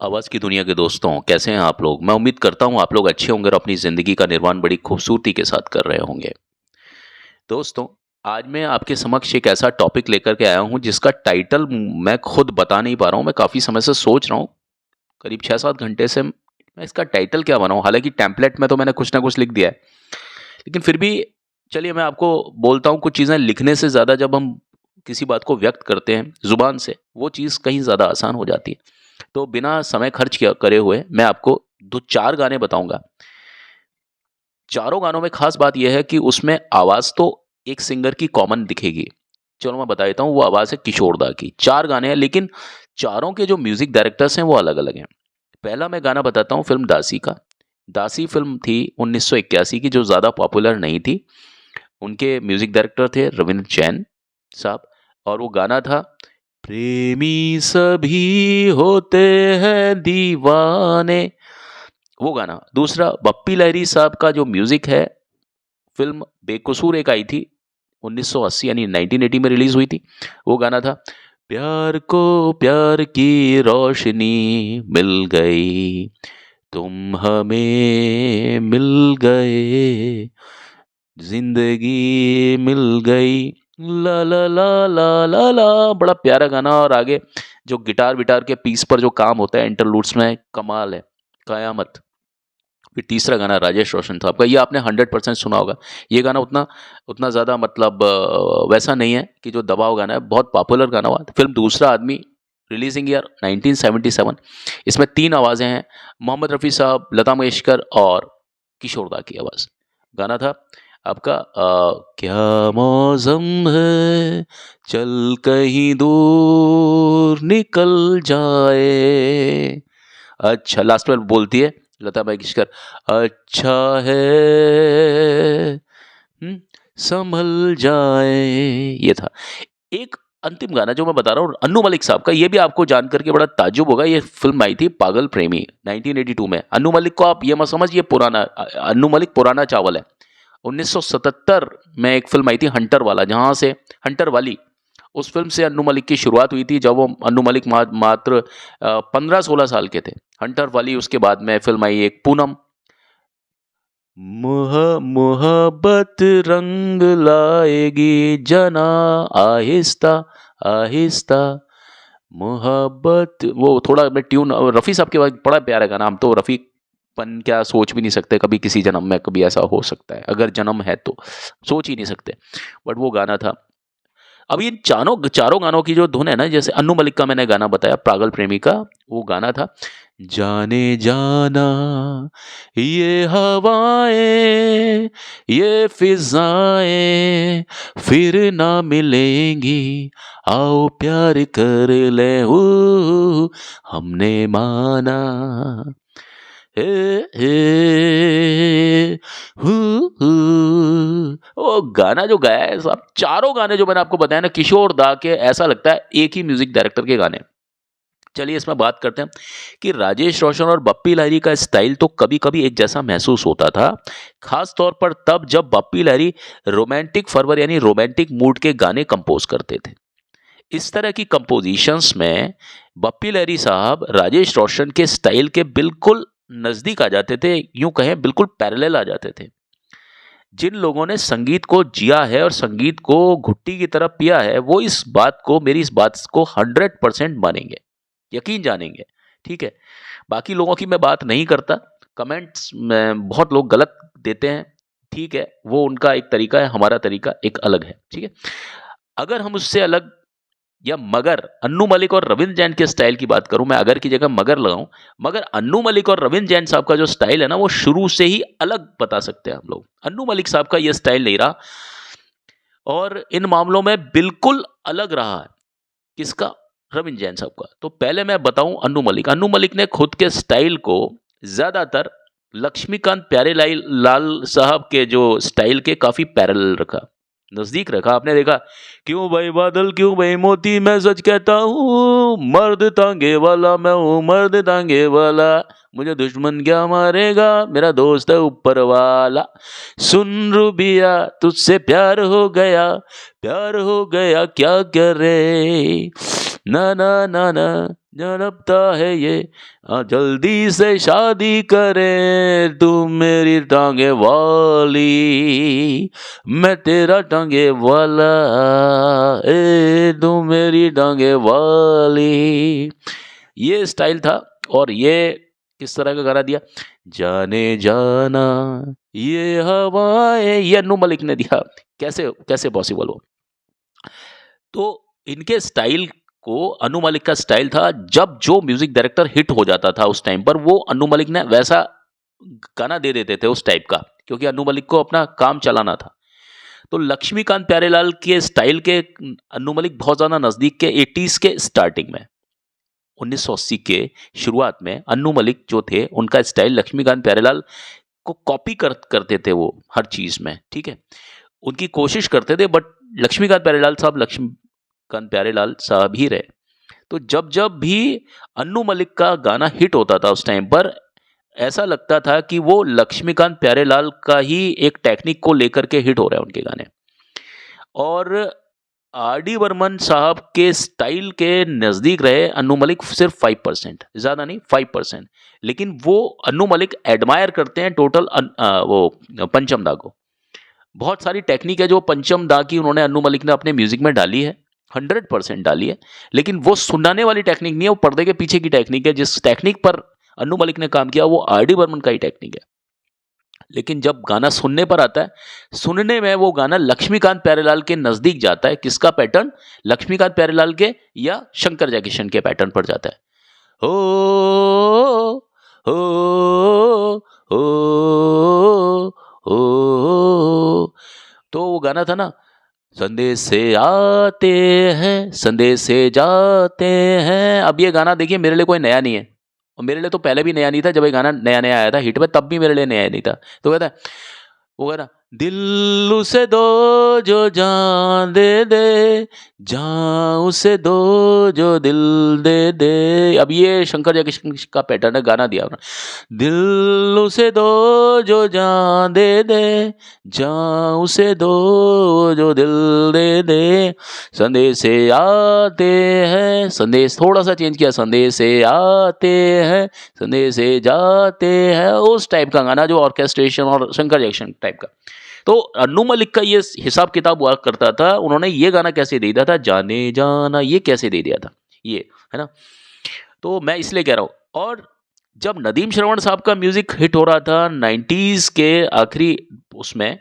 आवाज़ की दुनिया के दोस्तों, कैसे हैं आप लोग? मैं उम्मीद करता हूँ आप लोग अच्छे होंगे और अपनी ज़िंदगी का निर्माण बड़ी खूबसूरती के साथ कर रहे होंगे। दोस्तों, आज मैं आपके समक्ष एक ऐसा टॉपिक लेकर के आया हूँ जिसका टाइटल मैं खुद बता नहीं पा रहा हूँ। मैं काफ़ी समय से सोच रहा हूँ, करीब 6-7 घंटे से मैं इसका टाइटल क्या बनाऊँ? हालाँकि टेम्पलेट में तो मैंने कुछ ना कुछ लिख दिया है। लेकिन फिर भी चलिए मैं आपको बोलता हूँ, कुछ चीज़ें लिखने से ज़्यादा जब हम किसी बात को व्यक्त करते हैं ज़ुबान से, वो चीज़ कहीं ज़्यादा आसान हो जाती है। तो बिना समय खर्च किया करे हुए मैं आपको 2-4 गाने बताऊँगा। चारों गानों में ख़ास बात ये है कि उसमें आवाज़ तो एक सिंगर की कॉमन दिखेगी। चलो मैं बता देता हूँ, वो आवाज़ है किशोर दा की। 4 गाने हैं लेकिन चारों के जो म्यूज़िक डायरेक्टर्स हैं वो अलग-अलग हैं। पहला मैं गाना बताता हूँ फ़िल्म दासी का। दासी फ़िल्म थी 1981 की, जो ज़्यादा पॉपुलर नहीं थी। उनके म्यूज़िक डायरेक्टर थे रविंद्र जैन साहब और वो गाना था, प्रेमी सभी होते हैं दीवाने। वो गाना। दूसरा बप्पी लहरी साहब का जो म्यूज़िक है, फ़िल्म बेकसूर एक आई थी 1980 यानी 1980 में रिलीज़ हुई थी। वो गाना था, प्यार को प्यार की रोशनी मिल गई, तुम हमें मिल गए, ज़िंदगी मिल गई, ला ला ला ला ला ला। बड़ा प्यारा गाना। और आगे जो गिटार-विटार के पीस पर जो काम होता है इंटरलूड्स में, कमाल है, क़यामत। फिर तीसरा गाना राजेश रोशन साहब का, ये आपने 100% सुना होगा। ये गाना उतना उतना ज़्यादा मतलब वैसा नहीं है कि जो दबाव गाना है, बहुत पॉपुलर गाना हुआ। फ़िल्म दूसरा आदमी, रिलीजिंग ईयर 1977। इसमें 3 आवाज़ें हैं, मोहम्मद रफ़ी साहब, लता मंगेशकर और किशोर दा की आवाज़। गाना था आपका क्या मौसम है, चल कहीं दूर निकल जाए। अच्छा, लास्ट में बोलती है लता मंगेशकर, अच्छा है हुँ, संभल जाए। ये था। एक अंतिम गाना जो मैं बता रहा हूँ अन्नू मलिक साहब का, ये भी आपको जान करके बड़ा ताज्जुब होगा। ये फ़िल्म आई थी पागल प्रेमी 1982 में। अन्नू मलिक को आप ये मत समझिए पुराना अन्नू मलिक पुराना चावल है। 1977 में एक फ़िल्म आई थी हंटर वाला, जहाँ से हंटर वाली, उस फ़िल्म से अन्नू मलिक की शुरुआत हुई थी जब वो अन्नू मलिक मात्र 15-16 साल के थे। हंटर वाली, उसके बाद में फ़िल्म आई एक पूनम। मोहब्बत रंग लाएगी जना, आहिस्ता आहिस्ता, मोहब्बत। वो थोड़ा मैं ट्यून रफ़ी साहब के बाद, बड़ा प्यारा गाना। हम तो रफ़ी पन क्या सोच भी नहीं सकते कभी किसी जन्म में कभी ऐसा हो सकता है, अगर जन्म है तो सोच ही नहीं सकते। बट वो गाना था। अब ये चारों चारों गानों की जो धुन है ना, जैसे अन्नू मलिक का मैंने गाना बताया पागल प्रेमी का, वो गाना था, जाने जाना ये हवाएं, ये फिजाएं फिर ना मिलेंगी, आओ प्यार कर ले, हमने माना, हे हे हू हू। वो गाना जो गाया है साहब, चारों गाने जो मैंने आपको बताया ना किशोर दा के, ऐसा लगता है एक ही म्यूजिक डायरेक्टर के गाने। चलिए इसमें बात करते हैं कि राजेश रोशन और बप्पी लहरी का स्टाइल तो कभी-कभी एक जैसा महसूस होता था, खास तौर पर तब जब बप्पी लहरी रोमांटिक फरवर यानी रोमांटिक मूड के गाने कंपोज करते थे। इस तरह की कंपोजिशंस में बप्पी लहरी साहब राजेश रोशन के स्टाइल के बिल्कुल नजदीक आ जाते थे, यूं कहें बिल्कुल पैरेलल आ जाते थे। जिन लोगों ने संगीत को जिया है और संगीत को घुट्टी की तरह पिया है, वो इस बात को, मेरी इस बात को 100% मानेंगे, यकीन जानेंगे। ठीक है, बाकी लोगों की मैं बात नहीं करता। कमेंट्स में बहुत लोग गलत देते हैं, ठीक है, वो उनका एक तरीका है, हमारा तरीका एक अलग है। ठीक है, अगर हम उससे अलग या मगर अन्नू मलिक और रविंद्र जैन के स्टाइल की बात करूं, मैं अगर की जगह मगर लगाऊं, मगर अन्नू मलिक और रविंद्र जैन साहब का जो स्टाइल है ना, वो शुरू से ही अलग बता सकते हैं हम लोग। अन्नू मलिक साहब का ये स्टाइल नहीं रहा और इन मामलों में बिल्कुल अलग रहा है। किसका? रविंद्र जैन साहब का। तो पहले मैं बताऊं अन्नू मलिक। अन्नू मलिक ने खुद के स्टाइल को ज्यादातर लक्ष्मीकांत प्यारेलाल लाल साहब के जो स्टाइल के काफी पैरेलल रखा, नजदीक रखा। आपने देखा, क्यों भाई बादल क्यों भाई मोती, मैं सच कहता हूँ, मर्द तांगे वाला मैं हूँ, मर्द तांगे वाला, मुझे दुश्मन क्या मारेगा, मेरा दोस्त है ऊपर वाला, सुन रूबिया तुझसे प्यार हो गया क्या करे, ना ना ना ना, तड़पता है ये, जल्दी से शादी करे, तू मेरी टांगे वाली, मैं तेरा टांगे वाला, तू मेरी टांगे वाली। ये स्टाइल था। और ये किस तरह का गाना दिया, जाने जाना ये हवाएं, ये अन्नू मलिक ने दिया। कैसे कैसे पॉसिबल हो। तो इनके स्टाइल को, अनु मलिक का स्टाइल था, जब जो म्यूजिक डायरेक्टर हिट हो जाता था उस टाइम पर, वो अनु मलिक ने वैसा गाना दे देते थे उस टाइप का, क्योंकि अनु मलिक को अपना काम चलाना था। तो लक्ष्मीकांत प्यारेलाल के स्टाइल के अनु मलिक बहुत ज्यादा नजदीक के 80s के स्टार्टिंग में, 1980 के शुरुआत में अन्नू मलिक जो थे, उनका स्टाइल लक्ष्मीकांत प्यारेलाल को कॉपी करते थे वो हर चीज में, ठीक है। उनकी कोशिश करते थे, बट लक्ष्मीकांत प्यारेलाल साहब ही रहे। तो जब जब भी अन्नू मलिक का गाना हिट होता था उस टाइम पर, ऐसा लगता था कि वो लक्ष्मीकांत प्यारेलाल का ही एक टेक्निक को लेकर के हिट हो रहा है उनके गाने। और आर डी बर्मन साहब के स्टाइल के नज़दीक रहे अन्नू मलिक सिर्फ 5%, ज़्यादा नहीं 5%। लेकिन वो अन्नू मलिक एडमायर करते हैं टोटल वो पंचम दा को। बहुत सारी टेक्निक है जो पंचम दा की उन्होंने अन्नू मलिक ने अपने म्यूजिक में डाली है, 100% डाली है। लेकिन वो सुनाने वाली टेक्निक नहीं है, वो पर्दे के पीछे की टेक्निक है। जिस टेक्निक पर अन्नू मलिक ने काम किया वो आर डी बर्मन का ही टेक्निक है। लेकिन जब गाना सुनने पर आता है, सुनने में वो गाना लक्ष्मीकांत प्यारेलाल के नजदीक जाता है। किसका पैटर्न, लक्ष्मीकांत प्यारेलाल के या शंकर जयकिशन के पैटर्न पर जाता है। हो हो हो हो, तो वो गाना था ना, संदेश से आते हैं संदेश से जाते हैं। अब ये गाना देखिए मेरे लिए कोई नया नहीं है, और मेरे लिए तो पहले भी नया नहीं था। जब ये गाना नया नया आया था हिट में, तब भी मेरे लिए नया नहीं था। तो कहता है वो कहना, दिल उसे दो जो जान दे दे, जान उसे दो जो दिल दे दे। अब ये शंकर जयकिशन का पैटर्न है, गाना दिया उन्होंने, दिल उसे दो जो जान दे दे, जान उसे दो जो दिल दे दे, संदेश से आते हैं, संदेश थोड़ा सा चेंज किया, संदेश से आते हैं संदेश से जाते हैं, उस टाइप का गाना जो ऑर्केस्ट्रेशन और शंकर जयकिशन टाइप का। तो अन्नू मलिक का ये हिसाब किताब हुआ करता था। उन्होंने ये गाना कैसे दे दिया था, जाने जाना, ये कैसे दे दिया था, ये है ना। तो मैं इसलिए कह रहा हूं। और जब नदीम श्रवण साहब का म्यूजिक हिट हो रहा था 90s के आखिरी उसमें,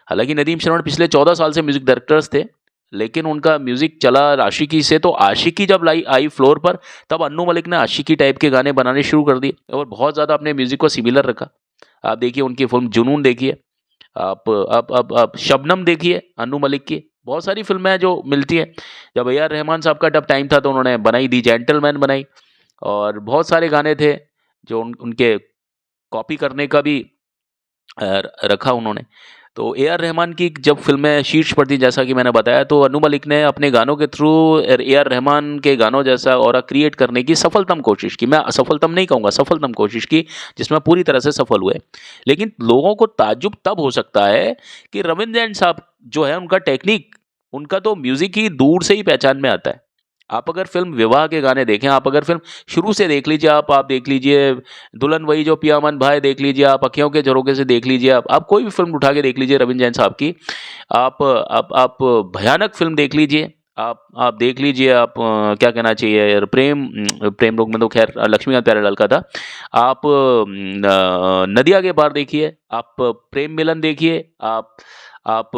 हालांकि नदीम श्रवण पिछले 14 साल से म्यूजिक डायरेक्टर्स थे, लेकिन उनका म्यूजिक चला आशिकी से। तो आशिकी जब आई फ्लोर पर, तब अन्नू मलिक ने आशिकी टाइप के गाने बनाने शुरू कर दिए और बहुत ज़्यादा अपने म्यूजिक को सिमिलर रखा। आप देखिए उनकी फिल्म जुनून देखिए, आप शबनम देखिए अन्नू मलिक की। बहुत सारी फिल्में हैं जो मिलती हैं। जब ए आर रहमान साहब का जब टाइम था तो उन्होंने बनाई, दी जेंटलमैन बनाई, और बहुत सारे गाने थे जो उनके कॉपी करने का भी रखा उन्होंने। तो ए आर रहमान की जब फिल्में शीर्ष पर थी, जैसा कि मैंने बताया, तो अनु मलिक ने अपने गानों के थ्रू ए आर रहमान के गानों जैसा ऑरा क्रिएट करने की सफलतम कोशिश की। मैं असफलतम नहीं कहूँगा, सफलतम कोशिश की, जिसमें पूरी तरह से सफल हुए। लेकिन लोगों को ताज्जुब तब हो सकता है कि रविंद्र जैन साहब जो है, उनका टेक्निक, उनका तो म्यूजिक ही दूर से ही पहचान में आता है। आप अगर फिल्म विवाह के गाने देखें, आप अगर फिल्म शुरू से देख लीजिए, आप देख लीजिए दुल्हन वही जो पिया मन भाई देख लीजिए, आप अखियों के झरोखे से देख लीजिए, आप कोई भी फिल्म उठा के देख लीजिए रविंद्र जैन साहब की। आप भयानक फिल्म देख लीजिए, आप देख लीजिए, आप क्या कहना चाहिए यार, प्रेम रोग में तो खैर लक्ष्मीकांत प्यारेलाल का था। आप नदिया के पार देखिए, आप प्रेम मिलन देखिए, आप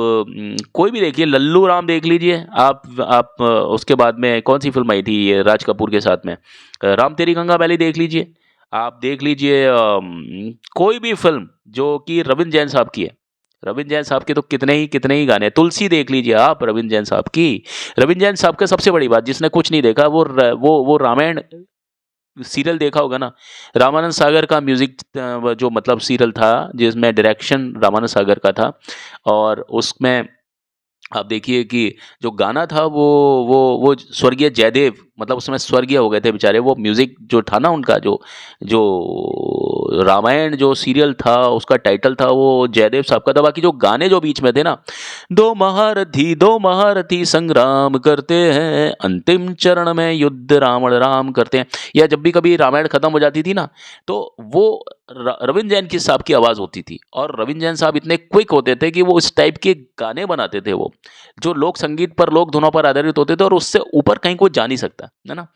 कोई भी देखिए, लल्लू राम देख लीजिए, आप उसके बाद में कौन सी फिल्म आई थी ये राज कपूर के साथ में, राम तेरी गंगा मैली देख लीजिए, आप देख लीजिए कोई भी फिल्म जो कि रविंद्र जैन साहब की है। रविंद्र जैन साहब के तो कितने ही गाने, तुलसी देख लीजिए आप रविंद्र जैन साहब की। रविंद्र जैन साहब का सबसे बड़ी बात, जिसने कुछ नहीं देखा वो रामायण सीरियल देखा होगा ना, रामानंद सागर का म्यूजिक जो मतलब सीरियल था, जिसमें डायरेक्शन रामानंद सागर का था, और उसमें आप देखिए कि जो गाना था वो स्वर्गीय जयदेव मतलब उस समय स्वर्गीय हो गए थे बेचारे। वो म्यूजिक जो था ना उनका, जो जो रामायण जो सीरियल था उसका टाइटल था वो जयदेव साहब का था। बाकी जो गाने जो बीच में थे ना, दो महारथी संग्राम करते हैं, अंतिम चरण में युद्ध रावण राम करते हैं, या जब भी कभी रामायण खत्म हो जाती थी ना, तो वो रविंद्र जैन की साहब की आवाज़ होती थी। और रविंद्र जैन साहब इतने क्विक होते थे कि वो इस टाइप के गाने बनाते थे, वो जो लोक संगीत पर, लोक धुनों पर आधारित होते थे, और उससे ऊपर कहीं कोई जा नहीं सकता, है ना।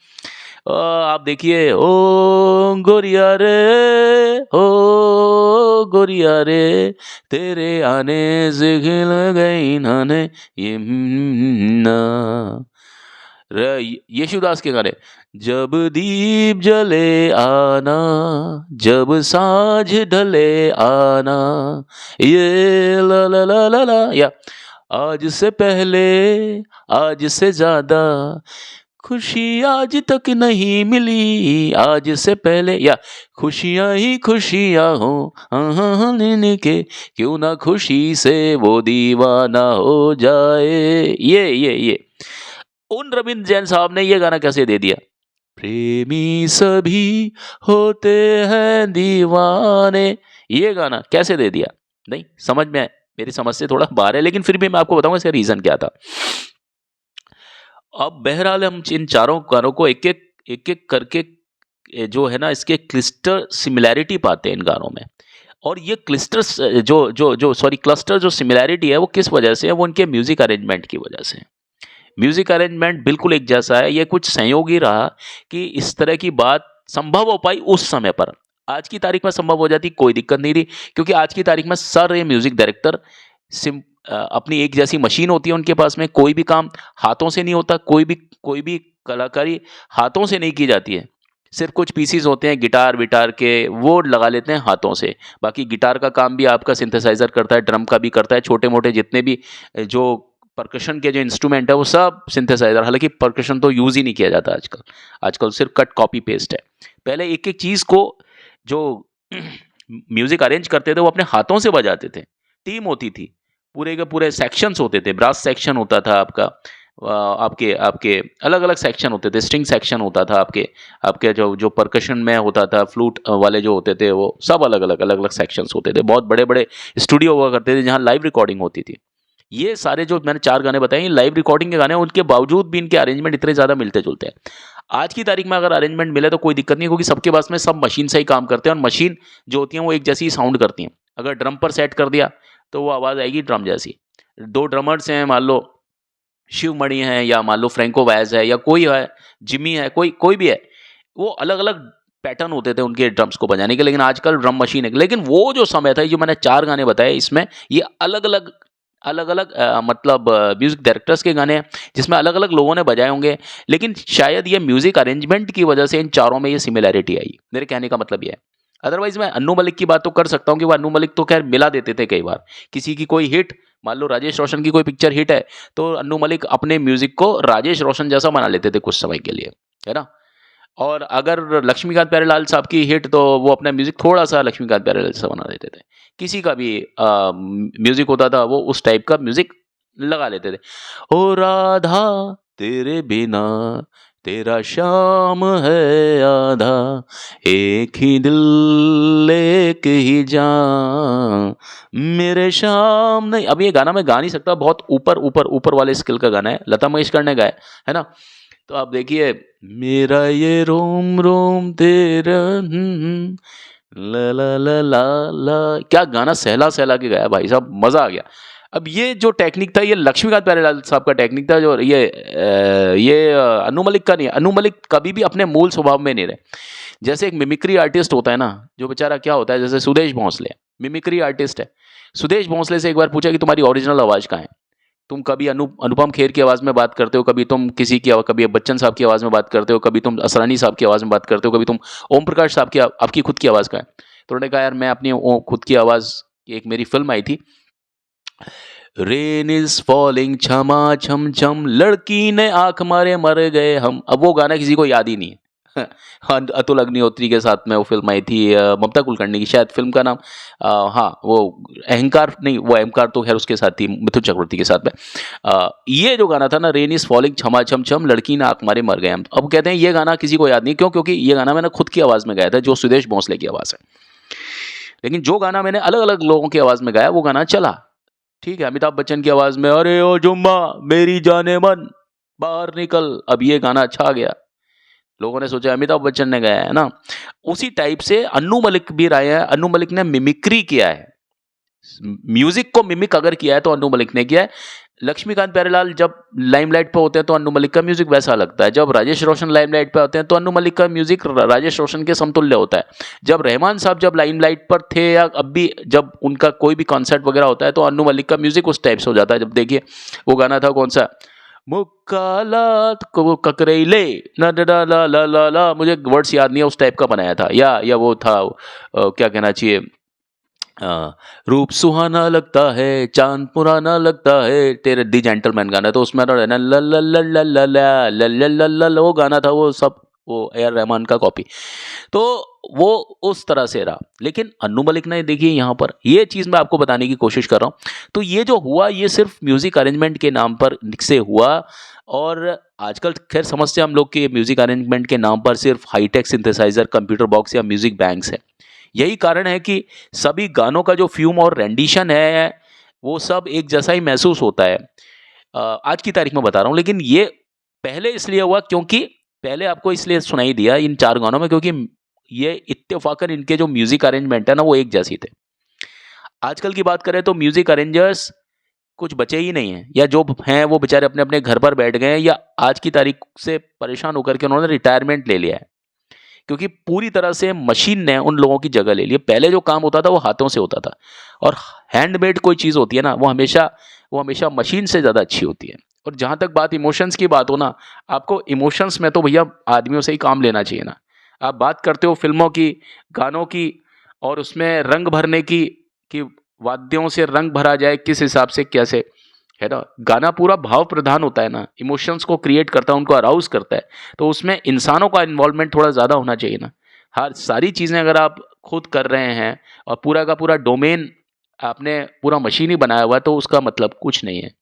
आप देखिए, ओ गोरिया रे, ओ गोरिया रे, तेरे आने से खिल गई नाने ये ना, यशुदास के गाने, जब दीप जले आना, जब साँझ ढले आना, ये ला ला ला ला ला, या आज से पहले, आज से ज्यादा खुशी आज तक नहीं मिली, आज से पहले, या खुशियाँ ही खुशियाँ हो, लेने के क्यों ना खुशी से वो दीवाना हो जाए। ये उन रविंद्र जैन साहब ने ये गाना कैसे दे दिया, प्रेमी सभी होते हैं दीवाने, ये गाना कैसे दे दिया। नहीं समझ में आए, मेरी समझ से थोड़ा बाहर है, लेकिन फिर भी मैं आपको बताऊंगा इसका रीजन क्या था। अब बहरहाल हम इन चारों गानों को एक एक करके जो है ना, इसके क्लिस्टर सिमिलैरिटी पाते हैं इन गानों में। और ये क्लिस्टर जो सॉरी क्लस्टर जो सिमिलैरिटी है वो किस वजह से है, वो उनके म्यूजिक अरेंजमेंट की वजह से। म्यूजिक अरेंजमेंट बिल्कुल एक जैसा है। ये कुछ संयोग ही रहा कि इस तरह की बात संभव हो पाई उस समय पर। आज की तारीख में संभव हो जाती कोई दिक्कत नहीं थी, क्योंकि आज की तारीख में सारे म्यूजिक डायरेक्टर अपनी एक जैसी मशीन होती है उनके पास में। कोई भी काम हाथों से नहीं होता, कोई भी कलाकारी हाथों से नहीं की जाती है। सिर्फ कुछ पीसीज होते हैं गिटार विटार के, वो लगा लेते हैं हाथों से। बाकी गिटार का काम भी आपका सिंथेसाइजर करता है, ड्रम का भी करता है, छोटे मोटे जितने भी जो परकशन के जो इंस्ट्रूमेंट है वो सब सिंथेसाइजर। हालांकि परकशन तो यूज ही नहीं किया जाता आजकल, आजकल सिर्फ कट कॉपी पेस्ट है। पहले एक एक चीज को जो म्यूजिक अरेंज करते थे वो अपने हाथों से बजाते थे। टीम होती थी, पूरे के पूरे सेक्शंस होते थे। ब्रास सेक्शन होता था आपका, आपके आपके अलग अलग सेक्शन होते थे। स्ट्रिंग सेक्शन होता था आपके आपके जो जो परकशन में होता था, फ्लूट वाले जो होते थे वो सब अलग अलग सेक्शंस होते थे। बहुत बड़े बड़े स्टूडियो हुआ करते थे जहाँ लाइव रिकॉर्डिंग होती थी। ये सारे जो मैंने 4 गाने बताए ये लाइव रिकॉर्डिंग के गाने हैं, उनके बावजूद भी इनके अरेंजमेंट इतने ज़्यादा मिलते जुलते हैं। आज की तारीख में अगर अरेंजमेंट मिले तो कोई दिक्कत नहीं, क्योंकि सबके पास में सब मशीन से ही काम करते हैं, और मशीन जो होती हैं वो एक जैसी ही साउंड करती हैं। अगर ड्रम पर सेट कर दिया तो वो आवाज़ आएगी ड्रम जैसी। 2 ड्रमर्स हैं, मान लो शिव मणि है, या मान लो फ्रैंको वैज है, या कोई है, जिमी है, कोई कोई भी है, वो अलग अलग पैटर्न होते थे उनके ड्रम्स को बजाने के। लेकिन आजकल ड्रम मशीन है। लेकिन वो जो समय था, जो मैंने 4 गाने बताए, इसमें ये अलग अलग मतलब म्यूजिक डायरेक्टर्स के गाने हैं जिसमें अलग अलग लोगों ने बजाए होंगे। लेकिन शायद ये म्यूजिक अरेंजमेंट की वजह से इन चारों में ये सिमिलैरिटी आई। मेरे कहने का मतलब ये है। अदरवाइज मैं अन्नू मलिक की बात तो कर सकता हूँ कि वो अन्नू मलिक तो खैर मिला देते थे कई बार। किसी की कोई हिट, मान लो राजेश रोशन की कोई पिक्चर हिट है, तो अन्नू मलिक अपने म्यूजिक को राजेश रोशन जैसा बना लेते थे कुछ समय के लिए, है ना। और अगर लक्ष्मीकांत प्यारेलाल साहब की हिट, तो वो अपना म्यूजिक थोड़ा सा लक्ष्मीकांत प्यारेलाल जैसा बना देते थे। किसी का भी म्यूजिक होता था वो उस टाइप का म्यूजिक लगा लेते थे। ओ राधा तेरे बिना तेरा शाम है आधा, एक ही दिल एक ही जान, मेरे शाम नहीं। अब ये गाना मैं गा नहीं सकता, बहुत ऊपर ऊपर ऊपर वाले स्किल का गाना है, लता मंगेशकर ने गाया है ना। तो आप देखिए, मेरा ये रोम रोम तेरा ला ला ला ला ला, क्या गाना सहला सहला के गाया भाई साहब, मजा आ गया। अब ये जो टेक्निक था ये लक्ष्मीकांत प्यारेलाल साहब का टेक्निक था, जो ये अनु मलिक का नहीं है। अनु मलिक कभी भी अपने मूल स्वभाव में नहीं रहे। जैसे एक मिमिक्री आर्टिस्ट होता है ना, जो बेचारा क्या होता है, जैसे सुदेश भोंसले मिमिक्री आर्टिस्ट है। सुदेश भोंसले से एक बार पूछा कि तुम्हारी ओरिजिनल आवाज़ कहाँ है, तुम कभी अनुपम खेर की आवाज़ में बात करते हो, कभी तुम किसी की कभी बच्चन साहब की आवाज़ में बात करते हो, कभी तुम असरानी साहब की आवाज़ में बात करते हो, कभी तुम ओम प्रकाश साहब की, आपकी खुद की आवाज़ का है। तो उन्होंने कहा यार मैं अपनी खुद की आवाज़, एक मेरी फिल्म आई थी, रेन इज फॉलिंग छमा छम छम, लड़की ने आंख मारे मर गए हम। अब वो गाना किसी को याद ही नहीं है। अतुल अग्निहोत्री के साथ में वो फ़िल्म आई थी, ममता कुलकर्णी की शायद फ़िल्म का नाम, हाँ, वो अहंकार नहीं, वो अहंकार तो ख़ैर उसके साथ थी, मिथुन चक्रवर्ती के साथ में। ये जो गाना था ना, रेन इज़ फॉलिंग छमा छम छम, लड़की ने आँख मारे मर गए हम। अब कहते हैं ये गाना किसी को याद नहीं, क्यों? क्योंकि ये गाना मैंने खुद की आवाज़ में गाया था, जो सुदेश भोंसले की आवाज़ है। लेकिन जो गाना मैंने अलग-अलग लोगों की आवाज़ में गाया, वो गाना चला। ठीक है, अमिताभ बच्चन की आवाज़ में, अरे ओ जुम्मा मेरी जाने-मन बाहर निकल, अब ये गाना छा गया। लोगों ने सोचा अमिताभ बच्चन ने गाया है ना। उसी टाइप से अन्नू मलिक भी आए हैं, अन्नू मलिक ने मिमिक्री किया है। म्यूजिक को मिमिक अगर किया है तो अन्नू मलिक ने किया है। लक्ष्मीकांत प्यारेलाल जब लाइमलाइट पे होते हैं तो अन्नू मलिक का म्यूजिक वैसा लगता है। जब राजेश रोशन लाइमलाइट पे होते हैं तो अन्नू मलिक का म्यूजिक राजेश रोशन के समतुल्य होता है। जब रहमान साहब जब लाइमलाइट पर थे, या अब भी जब उनका कोई भी कॉन्सर्ट वगैरह होता है, तो अन्नू मलिक का म्यूजिक उस टाइप से हो जाता है। जब देखिए वो गाना था कौन सा, मुक्कालात को ककरेले ना ला ला ला ला ला, मुझे वर्ड्स याद नहीं है, उस टाइप का बनाया था। या वो था, क्या कहना चाहिए, रूप सुहाना लगता है चांद पुराना लगता है, तेरे दी जेंटलमैन गाना, तो उसमें ना ला ला ला ला ला ला ला ला ला ला ला, वो गाना था, वो सब वो ए आर रहमान का कॉपी। तो वो उस तरह से रहा। लेकिन अन्नू मलिक ने, देखिए यहाँ पर ये चीज़ मैं आपको बताने की कोशिश कर रहा हूँ। तो ये जो हुआ, ये सिर्फ म्यूजिक अरेंजमेंट के नाम पर से हुआ। और आजकल खैर समझते हैं हम लोग कि म्यूजिक अरेंजमेंट के नाम पर सिर्फ हाईटेक सिंथेसाइजर, कंप्यूटर बॉक्स या म्यूजिक बैंक्स है। यही कारण है कि सभी गानों का जो फ्यूम और रेंडिशन है, वो सब एक जैसा ही महसूस होता है। आज की तारीख में बता रहा हूँ, लेकिन ये पहले इसलिए हुआ क्योंकि पहले आपको इसलिए सुनाई दिया इन 4 गानों में, क्योंकि ये इत्तेफाकन इनके जो म्यूजिक अरेंजमेंट है ना, वो एक जैसी थे। आजकल की बात करें तो म्यूजिक अरेंजर्स कुछ बचे ही नहीं हैं, या जो हैं वो बेचारे अपने अपने घर पर बैठ गए हैं, या आज की तारीख से परेशान होकर के उन्होंने रिटायरमेंट ले लिया है। क्योंकि पूरी तरह से मशीन ने उन लोगों की जगह ले ली है। पहले जो काम होता था वो हाथों से होता था, और हैंडमेड कोई चीज़ होती है ना, वो हमेशा मशीन से ज़्यादा अच्छी होती है। और जहाँ तक बात इमोशंस की बात हो ना, आपको इमोशंस में तो भैया आदमियों से ही काम लेना चाहिए ना। आप बात करते हो फिल्मों की, गानों की, और उसमें रंग भरने की, कि वाद्यों से रंग भरा जाए किस हिसाब से, कैसे, है ना। गाना पूरा भाव प्रधान होता है ना, इमोशंस को क्रिएट करता है, उनको अराउज करता है। तो उसमें इंसानों का इन्वॉल्वमेंट थोड़ा ज़्यादा होना चाहिए ना। हर सारी चीज़ें अगर आप खुद कर रहे हैं, और पूरा का पूरा डोमेन आपने पूरा मशीन ही बनाया हुआ है, तो उसका मतलब कुछ नहीं है।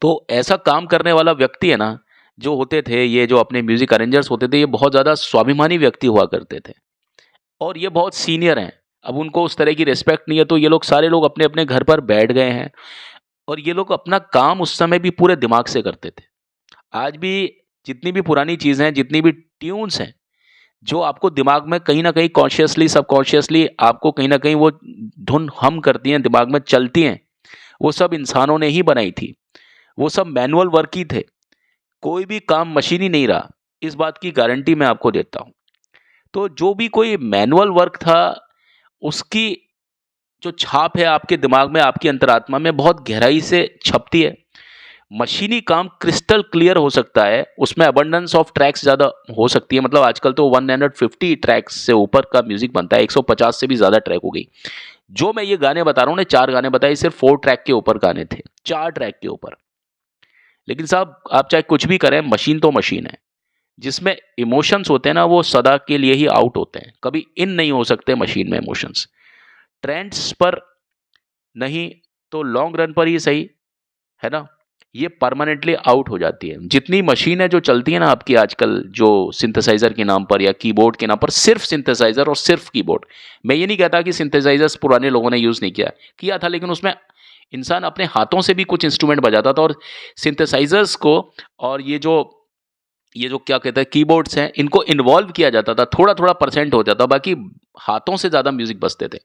तो ऐसा काम करने वाला व्यक्ति है ना, जो होते थे, ये जो अपने म्यूजिक अरेंजर्स होते थे, ये बहुत ज़्यादा स्वाभिमानी व्यक्ति हुआ करते थे, और ये बहुत सीनियर हैं। अब उनको उस तरह की रिस्पेक्ट नहीं है, तो ये लोग सारे लोग अपने अपने घर पर बैठ गए हैं, और ये लोग अपना काम उस समय भी पूरे दिमाग से करते थे। आज भी जितनी भी पुरानी चीज़ें हैं, जितनी भी ट्यून्स हैं, जो आपको दिमाग में कहीं न कहीं कॉन्शियसली, सबकॉन्शियसली आपको कहीं न कहीं वो धुन हम करती हैं, दिमाग में चलती हैं, वो सब इंसानों ने ही बनाई थी। वो सब मैनुअल वर्क ही थे। कोई भी काम मशीनी नहीं रहा, इस बात की गारंटी मैं आपको देता हूँ। तो जो भी कोई मैनुअल वर्क था, उसकी जो छाप है आपके दिमाग में, आपकी अंतरात्मा में बहुत गहराई से छपती है। मशीनी काम क्रिस्टल क्लियर हो सकता है, उसमें अबंडेंस ऑफ ट्रैक्स ज़्यादा हो सकती है। मतलब आजकल तो 150 ट्रैक्स से ऊपर का म्यूजिक बनता है, 150 से भी ज़्यादा ट्रैक हो गई। जो मैं ये गाने बता रहा हूँ ना, 4 गाने बताए, सिर्फ 4 ट्रैक के ऊपर गाने थे, 4 ट्रैक के ऊपर। लेकिन साहब आप चाहे कुछ भी करें, मशीन तो मशीन है। जिसमें इमोशंस होते हैं ना, वो सदा के लिए ही आउट होते हैं, कभी इन नहीं हो सकते मशीन में इमोशंस। ट्रेंड्स पर नहीं तो लॉन्ग रन पर ही सही, है ना, ये परमानेंटली आउट हो जाती है। जितनी मशीनें जो चलती हैं ना आपकी आजकल, जो सिंथेसाइजर के नाम पर या कीबोर्ड के नाम पर, सिर्फ सिंथेसाइजर और सिर्फ कीबोर्ड। मैं ये नहीं कहता कि सिंथेसाइजर्स पुराने लोगों ने यूज़ नहीं किया था, लेकिन उसमें इंसान अपने हाथों से भी कुछ इंस्ट्रूमेंट बजाता था। और सिंथेसाइजर्स को, और ये जो क्या कहते हैं कीबोर्ड्स हैं, इनको इन्वॉल्व किया जाता था, थोड़ा थोड़ा परसेंट हो जाता, बाकी हाथों से ज़्यादा म्यूजिक बजते थे।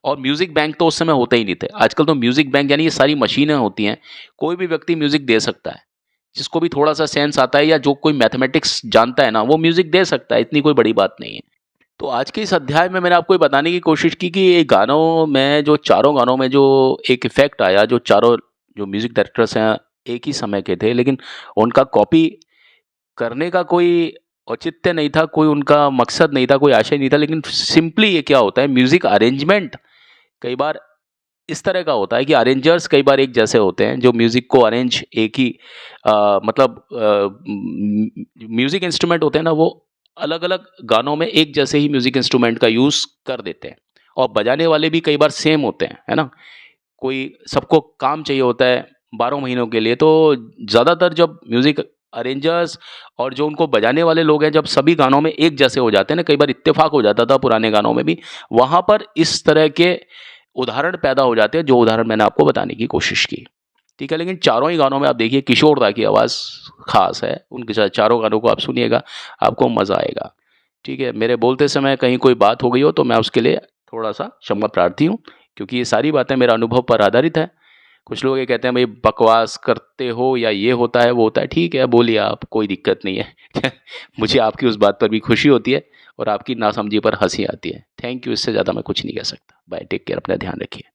और म्यूजिक बैंक तो उस समय होते ही नहीं थे। आजकल तो म्यूजिक बैंक यानी ये सारी मशीनें होती हैं, कोई भी व्यक्ति म्यूजिक दे सकता है। जिसको भी थोड़ा सा सेंस आता है, या जो कोई मैथमेटिक्स जानता है ना, वो म्यूजिक दे सकता है, इतनी कोई बड़ी बात नहीं है। तो आज के इस अध्याय में मैंने आपको ये बताने की कोशिश की कि ये गानों में, जो चारों गानों में जो एक इफेक्ट आया, जो चारों जो म्यूजिक डायरेक्टर्स हैं एक ही समय के थे, लेकिन उनका कॉपी करने का कोई औचित्य नहीं था, कोई उनका मकसद नहीं था, कोई आशय नहीं था। लेकिन सिंपली ये क्या होता है, म्यूजिक अरेंजमेंट कई बार इस तरह का होता है कि अरेंजर्स कई बार एक जैसे होते हैं, जो म्यूजिक को अरेंज एक ही मतलब म्यूजिक इंस्ट्रूमेंट होते हैं ना, वो अलग-अलग गानों में एक जैसे ही म्यूज़िक इंस्ट्रूमेंट का यूज़ कर देते हैं और बजाने वाले भी कई बार सेम होते हैं, है ना? कोई सबको काम चाहिए होता है 12 महीनों के लिए, तो ज़्यादातर जब म्यूज़िक अरेंजर्स और जो उनको बजाने वाले लोग हैं, जब सभी गानों में एक जैसे हो जाते हैं ना, कई बार इत्तेफ़ाक हो जाता था पुराने गानों में भी, वहाँ पर इस तरह के उदाहरण पैदा हो जाते हैं, जो उदाहरण मैंने आपको बताने की कोशिश की। ठीक है, लेकिन चारों ही गानों में आप देखिए किशोर दा की आवाज़ ख़ास है, उनके चारों गानों को आप सुनिएगा, आपको मज़ा आएगा। ठीक है, मेरे बोलते समय कहीं कोई बात हो गई हो तो मैं उसके लिए थोड़ा-सा क्षमा प्रार्थी हूँ, क्योंकि ये सारी बातें मेरा अनुभव पर आधारित है। कुछ लोग ये कहते हैं भई बकवास करते हो या ये होता है, वो होता है, ठीक है बोलिए आप, कोई दिक्कत नहीं है। मुझे आपकी उस बात पर भी खुशी होती है और आपकी नासमझी पर हँसी आती है। थैंक यू, इससे ज़्यादा मैं कुछ नहीं कह सकता। बाय, टेक केयर, अपना ध्यान रखिए।